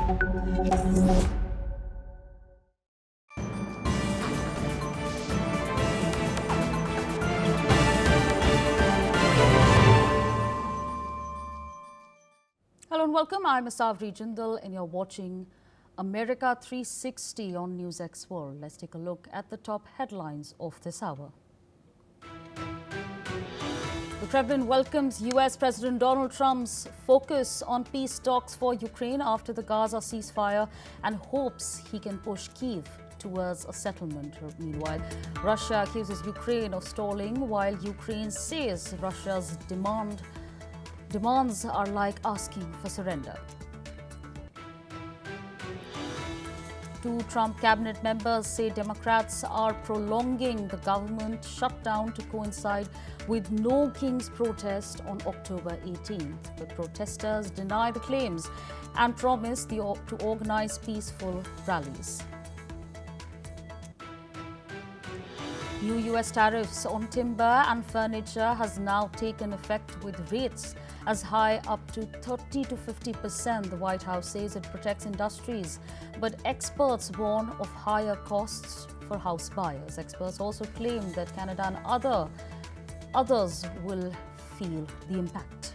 Hello and welcome. I'm Asavri Jindal and you're watching America 360 on NewsX World. Let's take a look at the top headlines of this hour. The Kremlin welcomes US President Donald Trump's focus on peace talks for Ukraine after the Gaza ceasefire and hopes he can push Kyiv towards a settlement. Meanwhile, Russia accuses Ukraine of stalling while Ukraine says Russia's demands are like asking for surrender. Two Trump cabinet members say Democrats are prolonging the government shutdown to coincide with No Kings protest on October 18th. But protesters deny the claims and promise to organize peaceful rallies. New U.S. tariffs on timber and furniture has now taken effect with rates as high up to 30 to 50%. The White House says it protects industries, but experts warn of higher costs for house buyers. Experts also claim that Canada and others will feel the impact.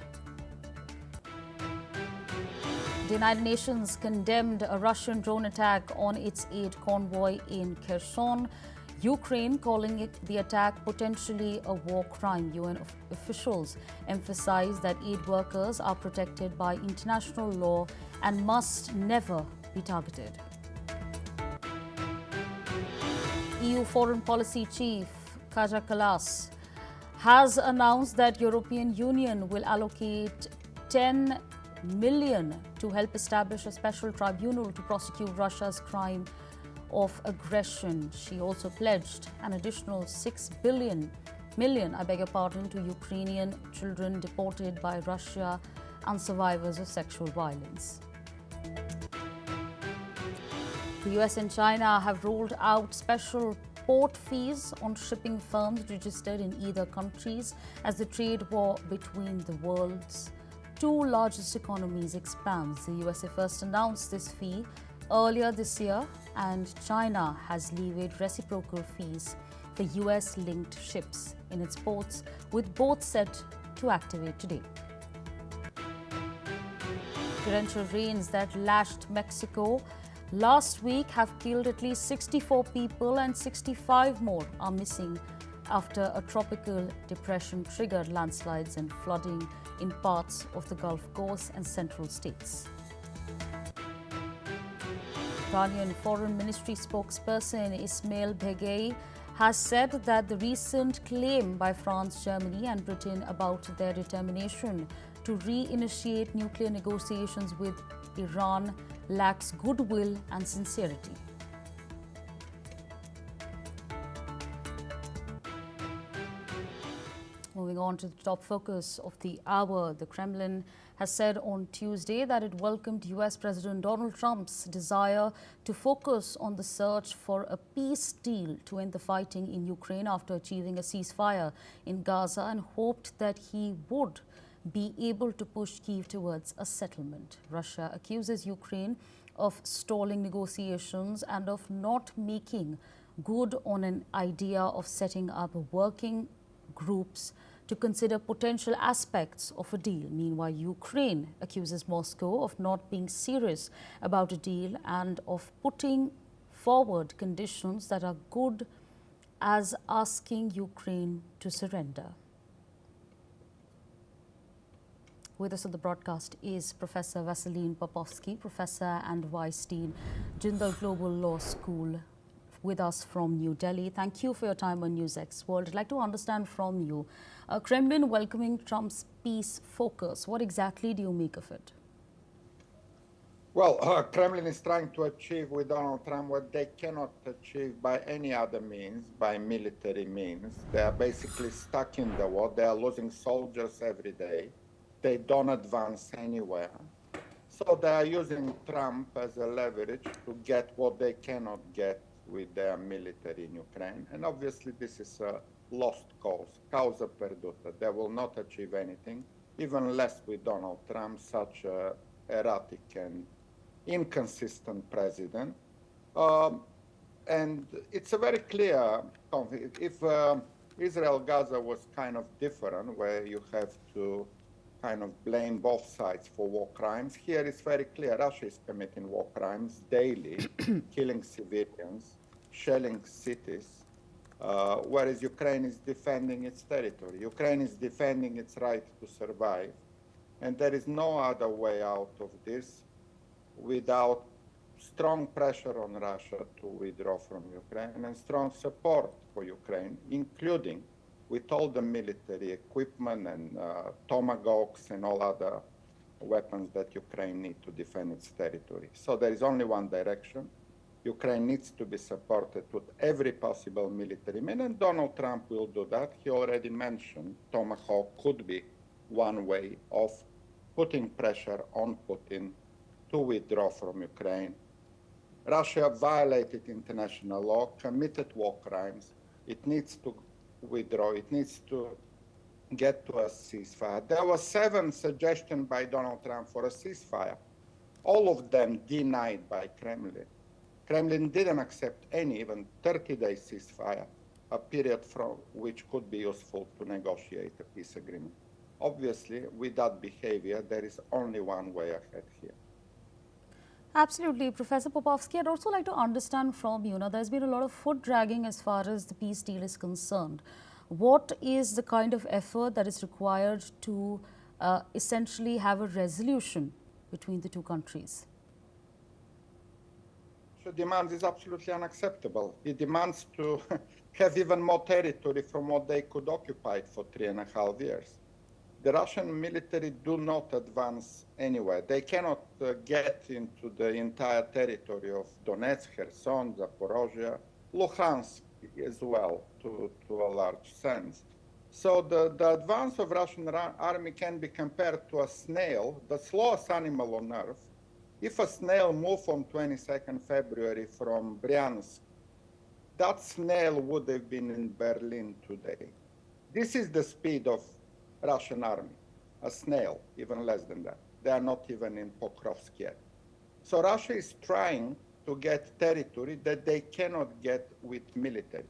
The United Nations condemned a Russian drone attack on its aid convoy in Kherson, Ukraine, calling the attack potentially a war crime. UN officials emphasize that aid workers are protected by international law and must never be targeted. EU Foreign Policy Chief Kaja Kallas has announced that European Union will allocate 10 million to help establish a special tribunal to prosecute Russia's crime of aggression. She also pledged an additional 6 million to Ukrainian children deported by Russia and survivors of sexual violence. The US and China have rolled out special port fees on shipping firms registered in either countries as the trade war between the world's two largest economies expands. The USA first announced this fee earlier this year, and China has levied reciprocal fees for US-linked ships in its ports, with both set to activate today. Torrential rains that lashed Mexico last week have killed at least 64 people and 65 more are missing after a tropical depression triggered landslides and flooding in parts of the Gulf Coast and central states. Iranian Foreign Ministry spokesperson Ismail Beghei has said that the recent claim by France, Germany and Britain about their determination to reinitiate nuclear negotiations with Iran lacks goodwill and sincerity. Moving on to the top focus of the hour, the Kremlin has said on Tuesday that it welcomed US President Donald Trump's desire to focus on the search for a peace deal to end the fighting in Ukraine after achieving a ceasefire in Gaza and hoped that he would be able to push Kyiv towards a settlement. Russia accuses Ukraine of stalling negotiations and of not making good on an idea of setting up working groups to consider potential aspects of a deal. Meanwhile, Ukraine accuses Moscow of not being serious about a deal and of putting forward conditions that are good as asking Ukraine to surrender. With us on the broadcast is Professor Vasilin Popovsky, Professor and Vice Dean, Jindal Global Law School, with us from New Delhi. Thank you for your time on NewsX World. I'd like to understand from you, Kremlin welcoming Trump's peace focus. What exactly do you make of it? Well, Kremlin is trying to achieve with Donald Trump what they cannot achieve by any other means, by military means. They are basically stuck in the war. They are losing soldiers every day. They don't advance anywhere. So they are using Trump as a leverage to get what they cannot get with their military in Ukraine. And obviously this is a lost cause, causa perduta. They will not achieve anything, even less with Donald Trump, such erratic and inconsistent president. And it's a very clear conflict. If Israel-Gaza was kind of different, where you have to kind of blame both sides for war crimes, here it's very clear Russia is committing war crimes daily, killing civilians, shelling cities, whereas Ukraine is defending its territory. Ukraine is defending its right to survive. And there is no other way out of this without strong pressure on Russia to withdraw from Ukraine and strong support for Ukraine, including with all the military equipment and tomahawks and all other weapons that Ukraine needs to defend its territory. So there is only one direction. Ukraine needs to be supported with every possible military means, and Donald Trump will do that. He already mentioned tomahawk could be one way of putting pressure on Putin to withdraw from Ukraine. Russia violated international law, committed war crimes. It needs to withdraw. It needs to get to a ceasefire. There were 7 suggestions by Donald Trump for a ceasefire, all of them denied by Kremlin. Kremlin didn't accept any, even 30-day ceasefire, a period from which could be useful to negotiate a peace agreement. Obviously, with that behavior, there is only one way ahead here. Absolutely. Professor Popovsky, I'd also like to understand from you, now there's been a lot of foot dragging as far as the peace deal is concerned. What is the kind of effort that is required to essentially have a resolution between the two countries? The demand is absolutely unacceptable. It demands to have even more territory from what they could occupy for 3.5 years. The Russian military do not advance anywhere. They cannot get into the entire territory of Donetsk, Kherson, Zaporozhye, Luhansk as well, to a large sense. So the advance of Russian army can be compared to a snail, the slowest animal on earth. If a snail moved on 22nd February from Bryansk, that snail would have been in Berlin today. This is the speed of Russian army, a snail, even less than that. They are not even in Pokrovsk yet. So Russia is trying to get territory that they cannot get with military.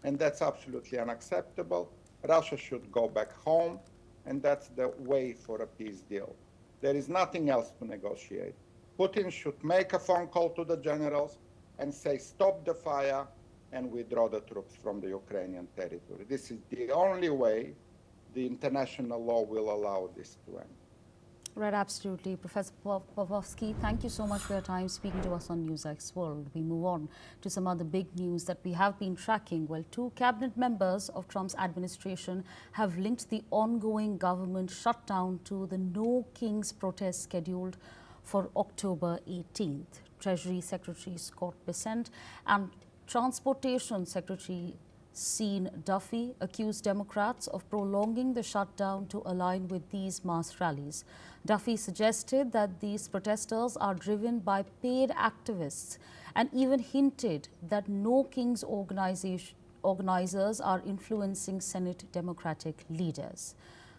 And that's absolutely unacceptable. Russia should go back home, and that's the way for a peace deal. There is nothing else to negotiate. Putin should make a phone call to the generals and say, stop the fire and withdraw the troops from the Ukrainian territory. This is the only way the international law will allow this to end. Right, absolutely. Professor Popovsky, thank you so much for your time speaking to us on NewsX World. We move on to some other big news that we have been tracking. Well, 2 cabinet members of Trump's administration have linked the ongoing government shutdown to the No Kings protest scheduled for October 18th. Treasury Secretary Scott Bessent and Transportation Secretary Sean Duffy accused Democrats of prolonging the shutdown to align with these mass rallies. Duffy suggested that these protesters are driven by paid activists and even hinted that No Kings organizers are influencing Senate Democratic leaders.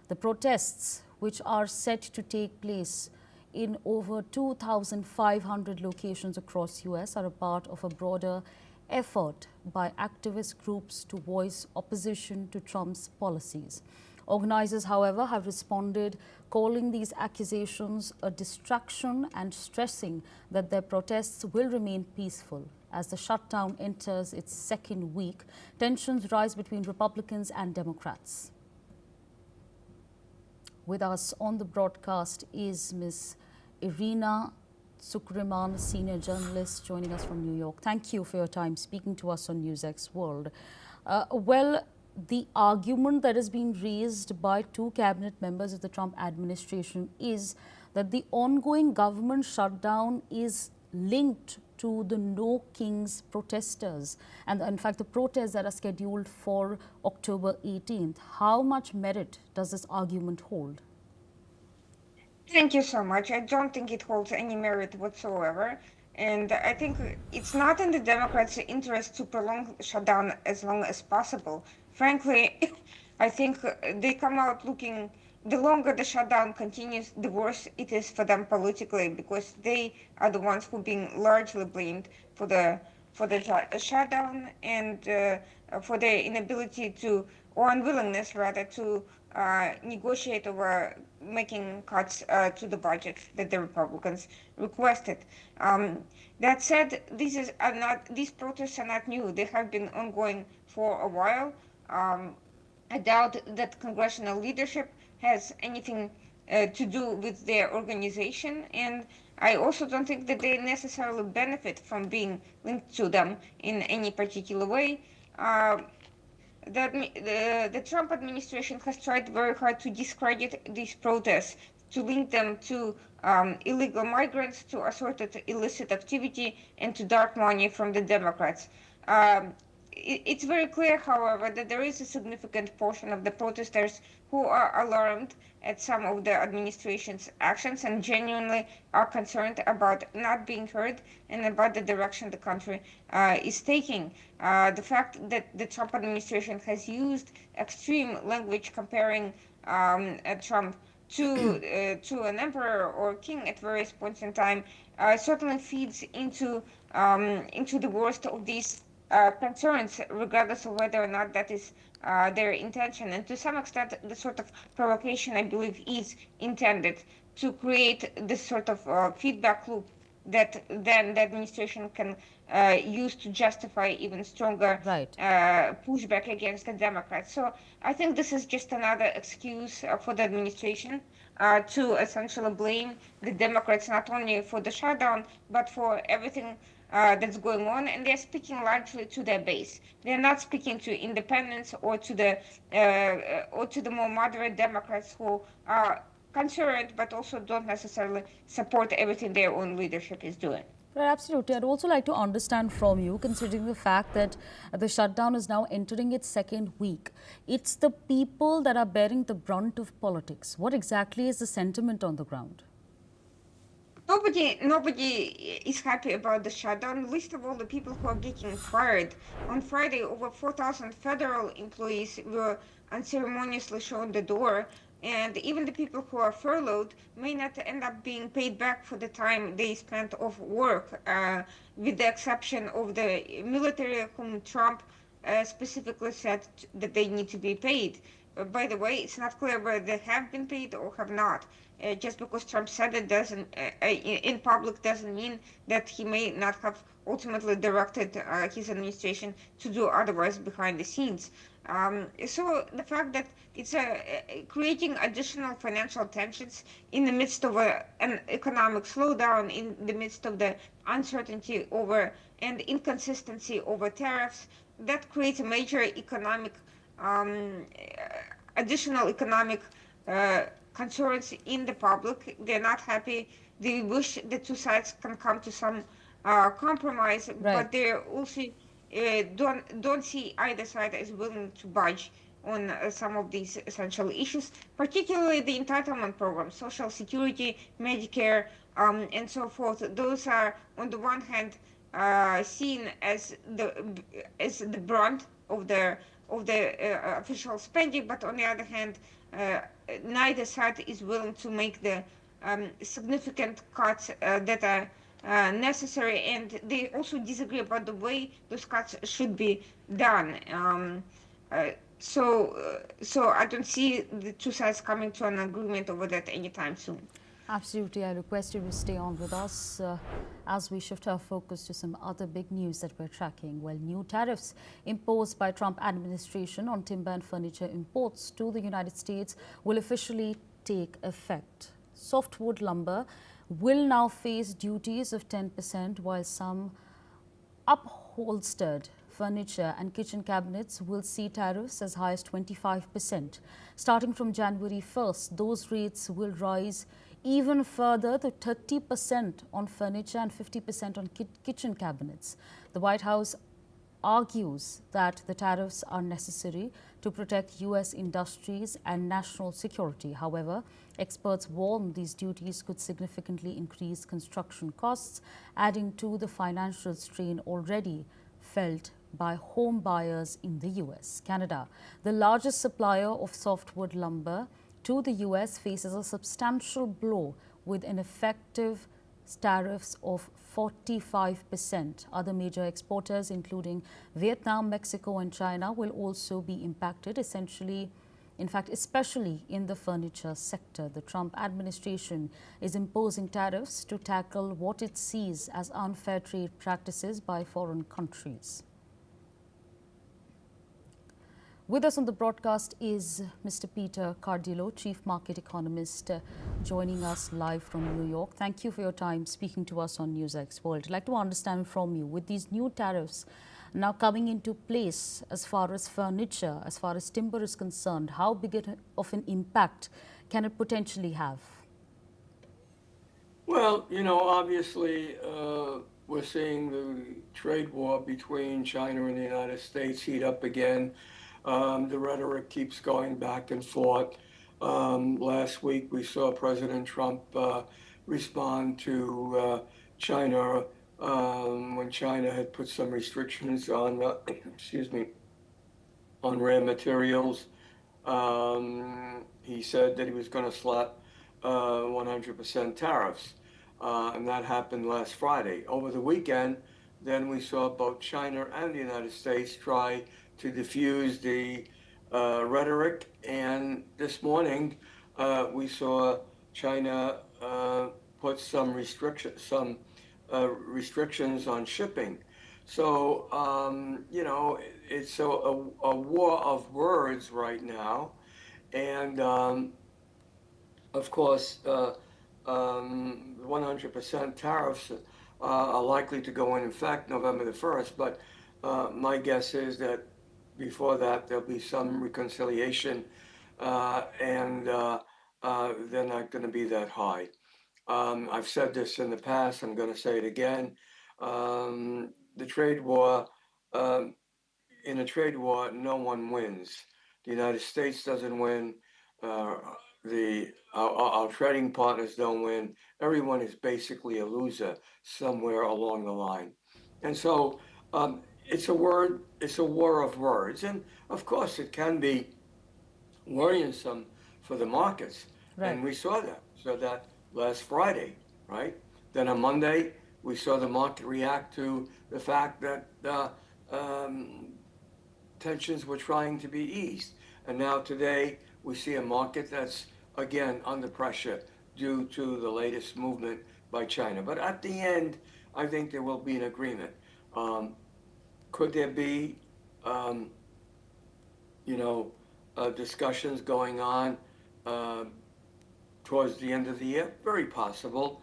The protests, which are set to take place in over 2,500 locations across US, are a part of a broader effort by activist groups to voice opposition to Trump's policies. Organizers, however, have responded, calling these accusations a distraction and stressing that their protests will remain peaceful. As the shutdown enters its 2nd week, tensions rise between Republicans and Democrats. With us on the broadcast is Ms. Irina Sukriman, senior journalist, joining us from New York. Thank you for your time speaking to us on NewsX World. Well, the argument that has been raised by 2 cabinet members of the Trump administration is that the ongoing government shutdown is linked to the No Kings protesters and in fact the protests that are scheduled for October 18th. How much merit does this argument hold? Thank you so much. I don't think it holds any merit whatsoever. And I think it's not in the Democrats' interest to prolong the shutdown as long as possible. Frankly, I think they come out looking the longer the shutdown continues, the worse it is for them politically, because they are the ones who are being largely blamed for the shutdown and for their inability to, or unwillingness rather, to negotiate over making cuts to the budget that the Republicans requested. That said, these protests are not new. They have been ongoing for a while. I doubt that congressional leadership has anything to do with their organization, and I also don't think that they necessarily benefit from being linked to them in any particular way. The Trump administration has tried very hard to discredit these protests, to link them to illegal migrants, to assorted illicit activity, and to dark money from the Democrats. It's very clear, however, that there is a significant portion of the protesters who are alarmed at some of the administration's actions and genuinely are concerned about not being heard and about the direction the country is taking. The fact that the Trump administration has used extreme language comparing Trump to an emperor or king at various points in time certainly feeds into the worst of these concerns, regardless of whether or not that is their intention. And to some extent, the sort of provocation, I believe, is intended to create this sort of feedback loop that then the administration can use to justify even stronger Right. pushback against the Democrats. So I think this is just another excuse for the administration to essentially blame the Democrats not only for the shutdown, but for everything that's going on, and they're speaking largely to their base. They're not speaking to independents or to the more moderate Democrats who are concerned, but also don't necessarily support everything their own leadership is doing. Right, absolutely. I'd also like to understand from you, considering the fact that the shutdown is now entering its second week. It's the people that are bearing the brunt of politics. What exactly is the sentiment on the ground? Nobody is happy about the shutdown, least of all the people who are getting fired. On Friday, over 4,000 federal employees were unceremoniously shown the door, and even the people who are furloughed may not end up being paid back for the time they spent off work, with the exception of the military, whom Trump specifically said that they need to be paid. By the way, it's not clear whether they have been paid or have not. Just because Trump said it doesn't in public doesn't mean that he may not have ultimately directed his administration to do otherwise behind the scenes. So the fact that it's creating additional financial tensions in the midst of an economic slowdown, in the midst of the uncertainty over and inconsistency over tariffs, that creates a major additional economic concerns in the public. They're not happy. They wish the two sides can come to some compromise, Right. but they also don't see either side as willing to budge on some of these essential issues, particularly the entitlement program, Social Security, Medicare, and so forth. Those are, on the one hand, seen as the brunt of the official spending, but on the other hand, neither side is willing to make the significant cuts that are necessary, and they also disagree about the way those cuts should be done. So I don't see the two sides coming to an agreement over that anytime soon. Absolutely. I request you to stay on with us as we shift our focus to some other big news that we're tracking. Well, new tariffs imposed by Trump administration on timber and furniture imports to the United States will officially take effect. Softwood lumber will now face duties of 10%, while some upholstered furniture and kitchen cabinets will see tariffs as high as 25%. Starting from January 1st, those rates will rise even further to 30% on furniture and 50% on kitchen cabinets. The White House argues that the tariffs are necessary to protect U.S. industries and national security. However, experts warn these duties could significantly increase construction costs, adding to the financial strain already felt by home buyers in the U.S. Canada, the largest supplier of softwood lumber to the US faces a substantial blow with an effective tariffs of 45%. Other major exporters, including Vietnam, Mexico, and China, will also be impacted, especially in the furniture sector. The Trump administration is imposing tariffs to tackle what it sees as unfair trade practices by foreign countries. With us on the broadcast is Mr. Peter Cardillo, Chief Market Economist, joining us live from New York. Thank you for your time speaking to us on NewsX World. I'd like to understand from you, with these new tariffs now coming into place as far as furniture, as far as timber is concerned, how big of an impact can it potentially have? Well, obviously, we're seeing the trade war between China and the United States heat up again. The rhetoric keeps going back and forth. Last week, we saw President Trump respond to China when China had put some restrictions on, on rare materials. He said that he was going to slap 100% tariffs, and that happened last Friday. Over the weekend, then we saw both China and the United States try to diffuse the rhetoric, and this morning we saw China put some restrictions on shipping. So it's a war of words right now, and of course 100% tariffs are likely to go in effect November the 1st, but my guess is that before that there'll be some reconciliation, and they're not going to be that high. I've said this in the past, I'm going to say it again. The trade war, in a trade war, no one wins. The United States doesn't win. Our trading partners don't win. Everyone is basically a loser somewhere along the line. And so it's a war of words. And of course, it can be worrisome for the markets. Right. And we saw that last Friday, right? Then on Monday, we saw the market react to the fact that tensions were trying to be eased. And now today, we see a market that's, again, under pressure due to the latest movement by China. But at the end, I think there will be an agreement. Could there be, discussions going on towards the end of the year? Very possible.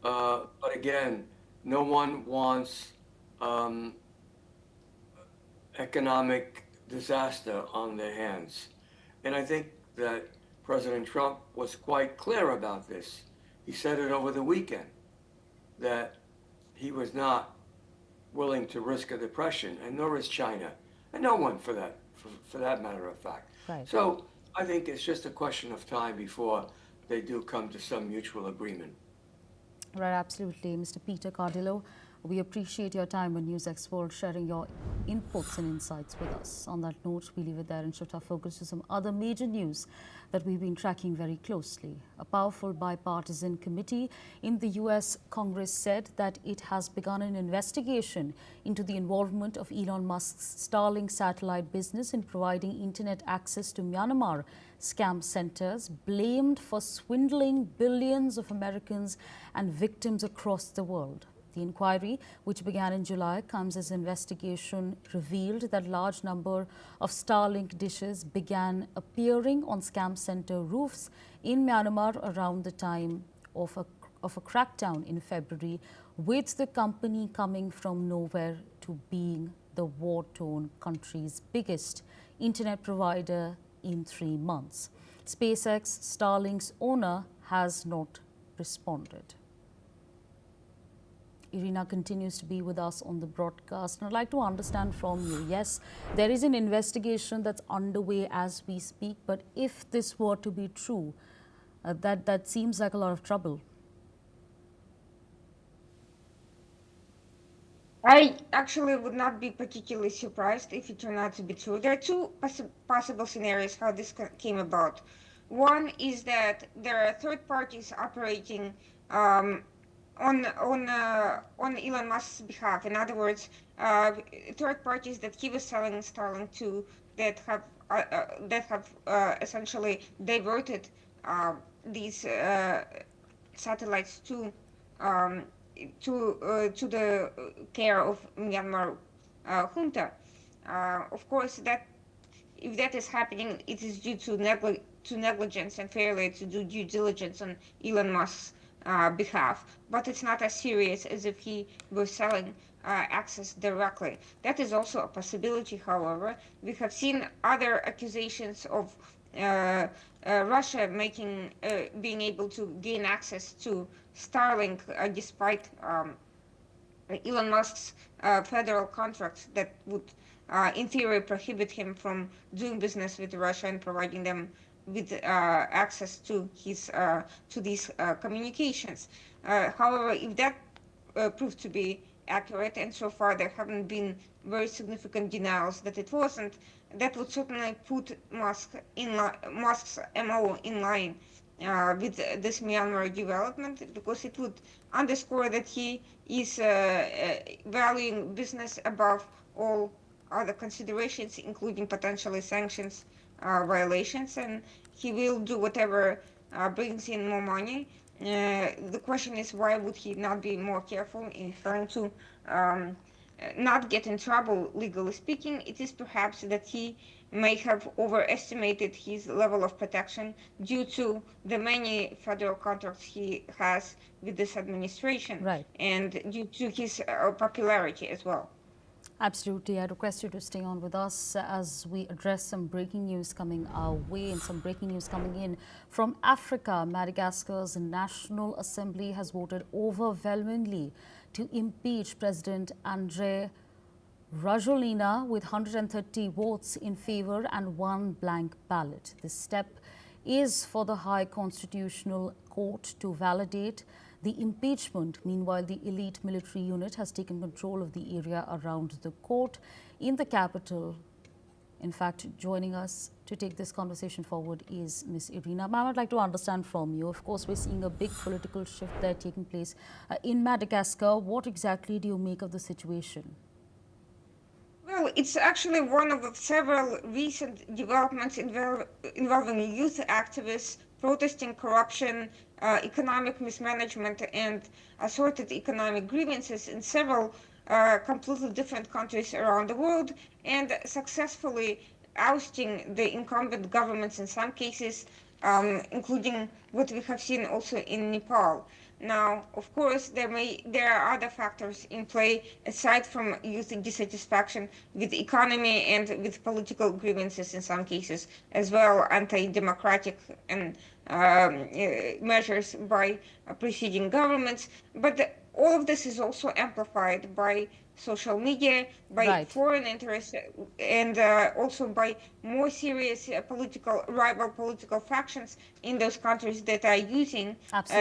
But again, no one wants economic disaster on their hands. And I think that President Trump was quite clear about this. He said it over the weekend, that he was not willing to risk a depression, and nor is China, and no one for that matter of fact. Right. So I think it's just a question of time before they do come to some mutual agreement. Right, absolutely. Mr. Peter Cardillo, we appreciate your time on NewsX World, sharing your inputs and insights with us. On that note, we leave it there and shift our focus to some other major news that we've been tracking very closely. A powerful bipartisan committee in the US Congress said that it has begun an investigation into the involvement of Elon Musk's Starlink satellite business in providing internet access to Myanmar scam centers, blamed for swindling billions of Americans and victims across the world. The inquiry, which began in July, comes as investigation revealed that large number of Starlink dishes began appearing on scam center roofs in Myanmar around the time of a crackdown in February, with the company coming from nowhere to being the war-torn country's biggest internet provider in 3 months. SpaceX, Starlink's owner, has not responded. Irina continues to be with us on the broadcast, and I'd like to understand from you, yes, there is an investigation that's underway as we speak, but if this were to be true, that seems like a lot of trouble. I actually would not be particularly surprised if it turned out to be true. There are two possible scenarios how this came about. One is that there are third parties operating on Elon Musk's behalf. In other words, third parties that he was selling Starlink to that have essentially diverted these satellites to the care of Myanmar junta. Of course, that if that is happening, it is due to negligence and failure to do due diligence on Elon Musk's behalf. But it's not as serious as if he was selling access directly. That is also a possibility, however. We have seen other accusations of Russia being able to gain access to Starlink despite Elon Musk's federal contracts that would, in theory, prohibit him from doing business with Russia and providing them with access to these communications. However, if that proved to be accurate, and so far there haven't been very significant denials that it wasn't, that would certainly put Musk's MO in line with this Myanmar development, because it would underscore that he is valuing business above all other considerations, including potentially sanctions violations, and he will do whatever brings in more money. The question is, why would he not be more careful in trying to not get in trouble, legally speaking? It is perhaps that he may have overestimated his level of protection due to the many federal contracts he has with this administration, Right. and due to his popularity as well. Absolutely. I request you to stay on with us as we address some breaking news coming our way and some breaking news coming in from Africa. Madagascar's National Assembly has voted overwhelmingly to impeach President André Rajoelina with 130 votes in favor and one blank ballot. This step is for the High Constitutional Court to validate the impeachment. Meanwhile, the elite military unit has taken control of the area around the court in the capital. In fact, joining us to take this conversation forward is Ms. Irina. Ma'am, I'd like to understand from you. Of course, we're seeing a big political shift there taking place in Madagascar. What exactly do you make of the situation? Well, it's actually one of several recent developments involving youth activists protesting corruption, economic mismanagement, and assorted economic grievances in several completely different countries around the world, and successfully ousting the incumbent governments in some cases, including what we have seen also in Nepal. Now, of course, there are other factors in play aside from youth dissatisfaction with the economy and with political grievances in some cases, as well anti-democratic and measures by preceding governments. But all of this is also amplified by social media, by foreign interests, and also by more serious rival political factions in those countries that are using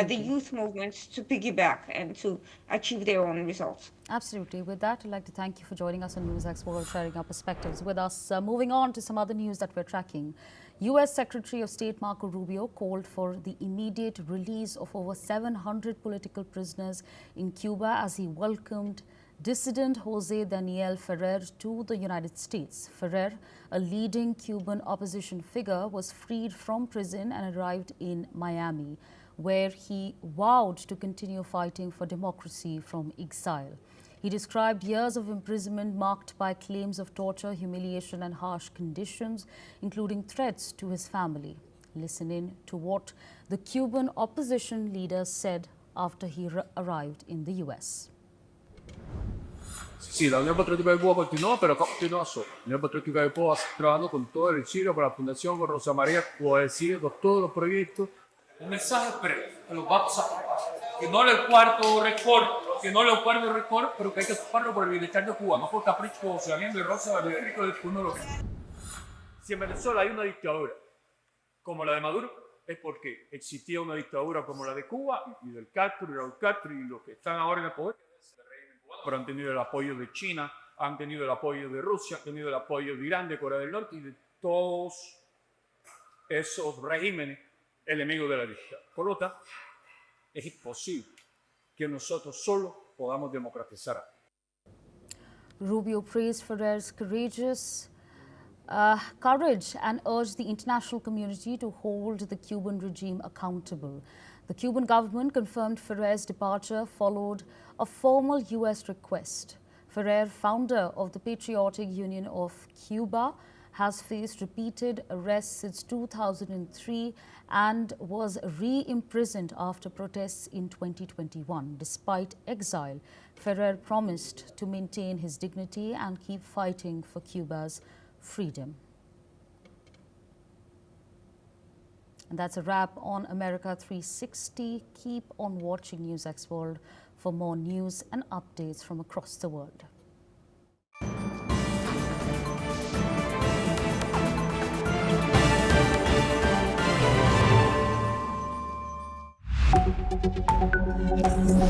the youth movements to piggyback and to achieve their own results. Absolutely. With that, I'd like to thank you for joining us on NewsX World, sharing our perspectives with us. Moving on to some other news that we're tracking. U.S. Secretary of State Marco Rubio called for the immediate release of over 700 political prisoners in Cuba as he welcomed dissident Jose Daniel Ferrer to the United States. Ferrer, a leading Cuban opposition figure, was freed from prison and arrived in Miami, where he vowed to continue fighting for democracy from exile. He described years of imprisonment marked by claims of torture, humiliation, and harsh conditions, including threats to his family. Listen in to what the Cuban opposition leader said after he arrived in the U.S. Sí, la Unión Patriótica de Cuba continuó, pero continuó solo. La Unión Patriótica de Cuba trabajando con todo el Chile, con la Fundación, con Rosa María, con el Chile, con todos los proyectos. El mensaje es breve, que los vamos a apoyar. Que no le cuarto récord, pero que hay que ocuparlo por el bienestar de Cuba, no por capricho como se de Rosa, de Rico, de uno lo que. Si en Venezuela hay una dictadura como la de Maduro, es porque existía una dictadura como la de Cuba, y del Castro, y Raúl Castro, y los que están ahora en el poder, pero han tenido el apoyo de China, han tenido el apoyo de Rusia, han tenido el apoyo de Irán, de Corea del Norte y de todos esos regímenes enemigos de la dictadura. Por lo tanto, es imposible que nosotros solos podamos democratizar algo. Rubio praised Ferrer's courage and urged the international community to hold the Cuban regime accountable. The Cuban government confirmed Ferrer's departure followed a formal U.S. request. Ferrer, founder of the Patriotic Union of Cuba, has faced repeated arrests since 2003 and was re-imprisoned after protests in 2021. Despite exile, Ferrer promised to maintain his dignity and keep fighting for Cuba's freedom. And that's a wrap on America 360. Keep on watching NewsX World for more news and updates from across the world.